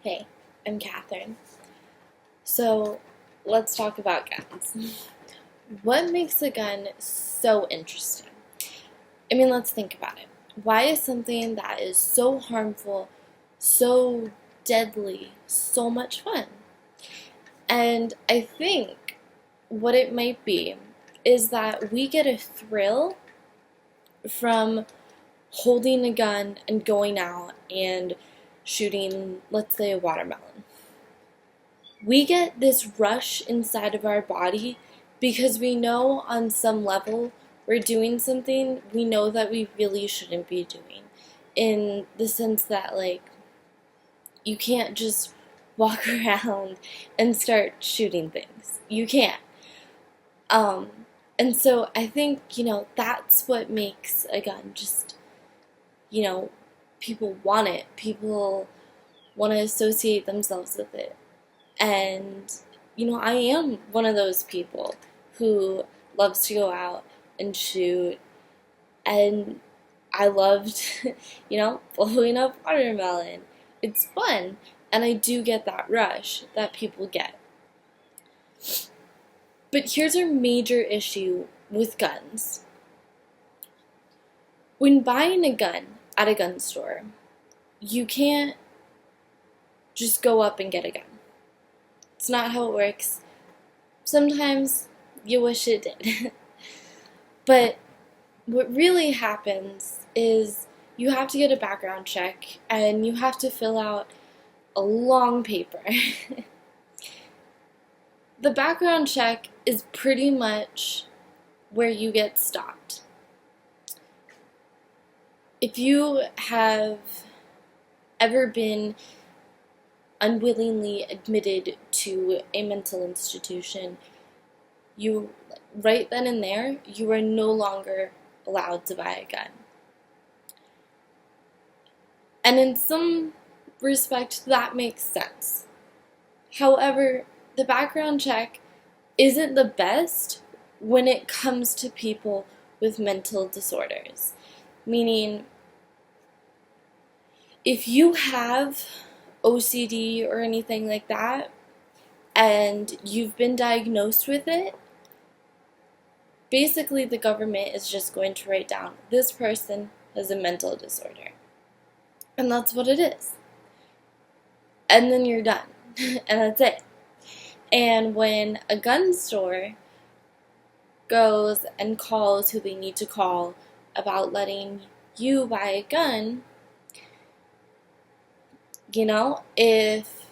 Hey, I'm Catherine. So, let's talk about guns. What makes a gun so interesting? Let's think about it. Why is something that is so harmful, so deadly, so much fun? And I think what it might be is that we get a thrill from holding a gun and going out and shooting, let's say, a watermelon. We get this rush inside of our body because we know on some level we're doing something we know that we really shouldn't be doing. In the sense that, you can't just walk around and start shooting things. You can't. And so I think, that's what makes a gun just, you know, people want it. People want to associate themselves with it. And, I am one of those people who loves to go out and shoot. And I loved, blowing up watermelon. It's fun. And I do get that rush that people get. But here's our major issue with guns. When buying a gun at a gun store, you can't just go up and get a gun. It's not how it works. Sometimes you wish it did. But what really happens is you have to get a background check and you have to fill out a long paper. The background check is pretty much where you get stopped. If you have ever been unwillingly admitted to a mental institution, you, right then and there, you are no longer allowed to buy a gun. And in some respect, that makes sense. However, the background check isn't the best when it comes to people with mental disorders. Meaning, if you have OCD or anything like that, and you've been diagnosed with it, basically the government is just going to write down, this person has a mental disorder. And that's what it is. And then you're done. And that's it. And when a gun store goes and calls who they need to call about letting you buy a gun, if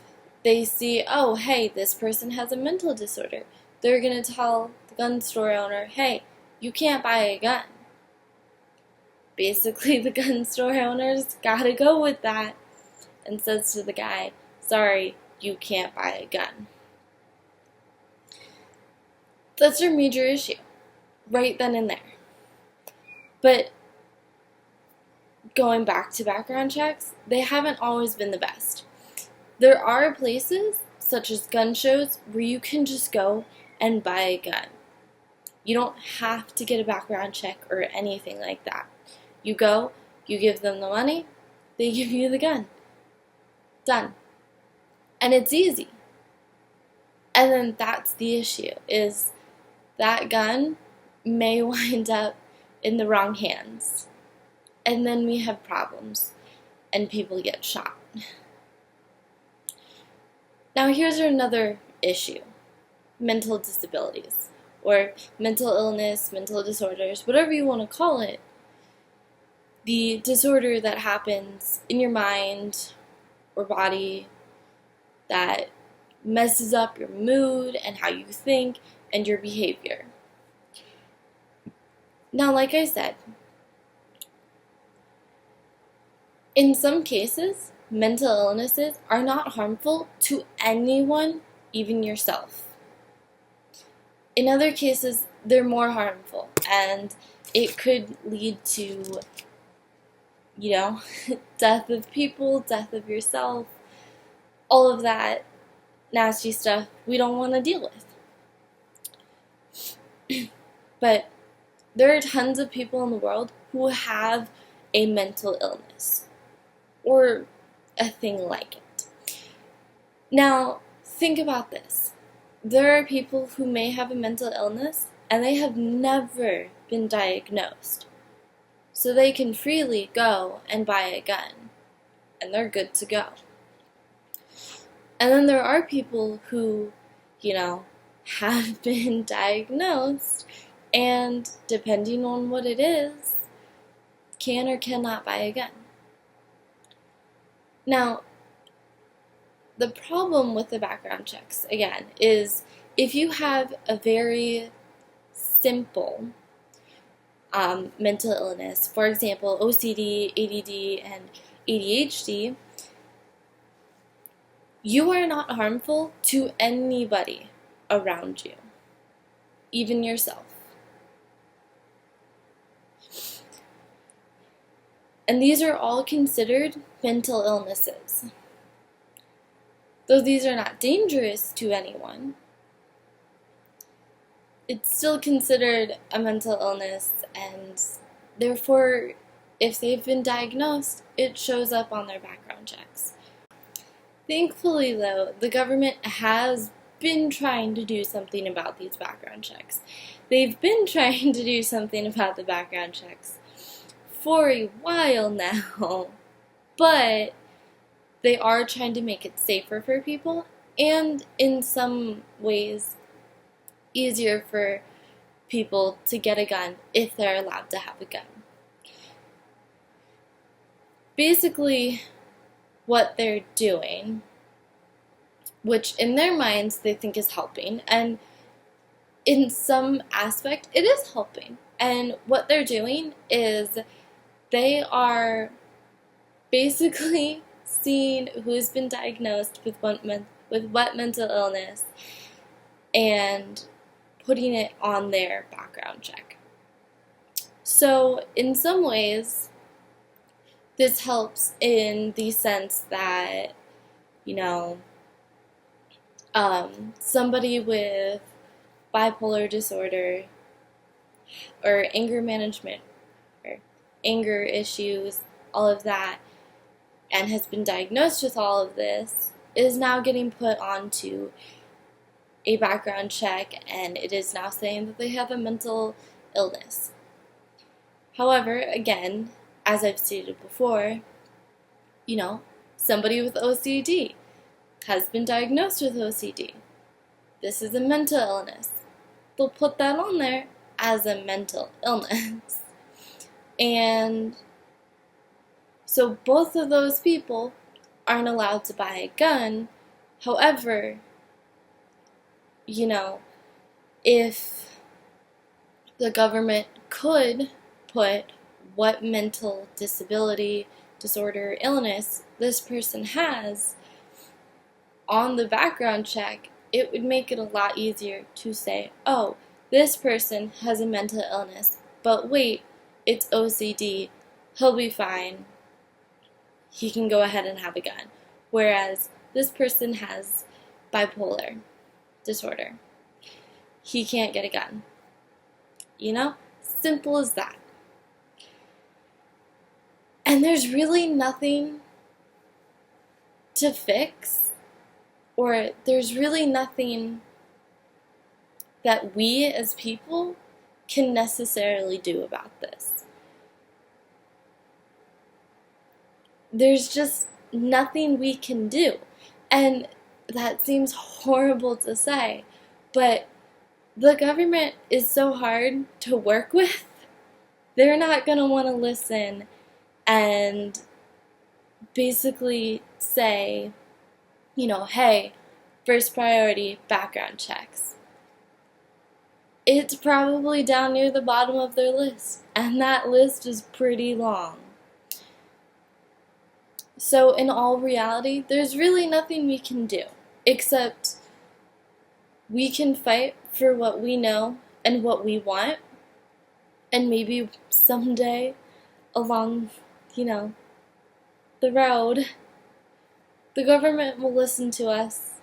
they see, oh, hey, this person has a mental disorder, they're going to tell the gun store owner, hey, you can't buy a gun. Basically, the gun store owner's got to go with that and says to the guy, sorry, you can't buy a gun. That's your major issue, right then and there. But going back to background checks, they haven't always been the best. There are places, such as gun shows, where you can just go and buy a gun. You don't have to get a background check or anything like that. You go, you give them the money, they give you the gun. Done. And it's easy. And then that's the issue, is that gun may wind up in the wrong hands. And then we have problems, and people get shot. Now here's another issue. Mental disabilities, or mental illness, mental disorders, whatever you want to call it. The disorder that happens in your mind or body that messes up your mood and how you think and your behavior. Now, like I said, in some cases, mental illnesses are not harmful to anyone, even yourself. In other cases, they're more harmful, and it could lead to, death of people, death of yourself, all of that nasty stuff we don't want to deal with. But there are tons of people in the world who have a mental illness or a thing like it. Now, think about this. There are people who may have a mental illness and they have never been diagnosed. So they can freely go and buy a gun and they're good to go. And then there are people who, have been diagnosed and depending on what it is, can or cannot buy a gun. Now, the problem with the background checks, again, is if you have a very simple mental illness, for example, OCD, ADD, and ADHD, you are not harmful to anybody around you, even yourself. And these are all considered mental illnesses. Though these are not dangerous to anyone, it's still considered a mental illness, and therefore, if they've been diagnosed, it shows up on their background checks. Thankfully, though, the government has been trying to do something about these background checks. They've been trying to do something about the background checks for a while now, but they are trying to make it safer for people, and in some ways, easier for people to get a gun if they're allowed to have a gun. Basically, what they're doing, which in their minds they think is helping, and in some aspect it is helping, and what they're doing is they are basically seeing who's been diagnosed with what mental illness and putting it on their background check. So in some ways, this helps in the sense that, somebody with bipolar disorder or anger management or anger issues, all of that, and has been diagnosed with all of this, is now getting put onto a background check, and it is now saying that they have a mental illness. However, again, as I've stated before, somebody with OCD has been diagnosed with OCD. This is a mental illness. They'll put that on there as a mental illness. And so both of those people aren't allowed to buy a gun. However, if the government could put what mental disability, disorder, illness this person has on the background check, it would make it a lot easier to say, oh, this person has a mental illness, but wait, it's OCD, he'll be fine, he can go ahead and have a gun. Whereas this person has bipolar disorder, he can't get a gun. Simple as that. And there's really nothing to fix, or there's really nothing that we as people can necessarily do about this. There's just nothing we can do. And that seems horrible to say, but the government is so hard to work with. They're not going to want to listen and basically say, hey, first priority, background checks. It's probably down near the bottom of their list, and that list is pretty long. So in all reality, there's really nothing we can do, except we can fight for what we know and what we want, and maybe someday along, the road, the government will listen to us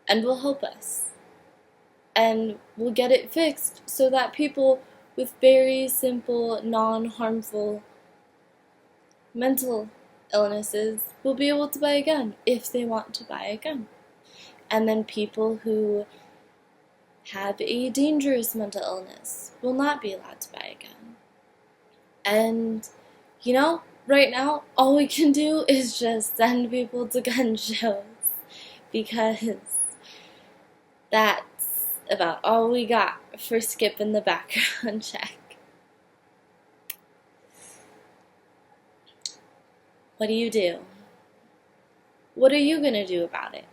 and will help us, and we'll get it fixed so that people with very simple, non-harmful mental illnesses will be able to buy a gun if they want to buy a gun. And then people who have a dangerous mental illness will not be allowed to buy a gun. And, right now, all we can do is just send people to gun shows because that's about all we got for skipping the background check. What do you do? What are you going to do about it?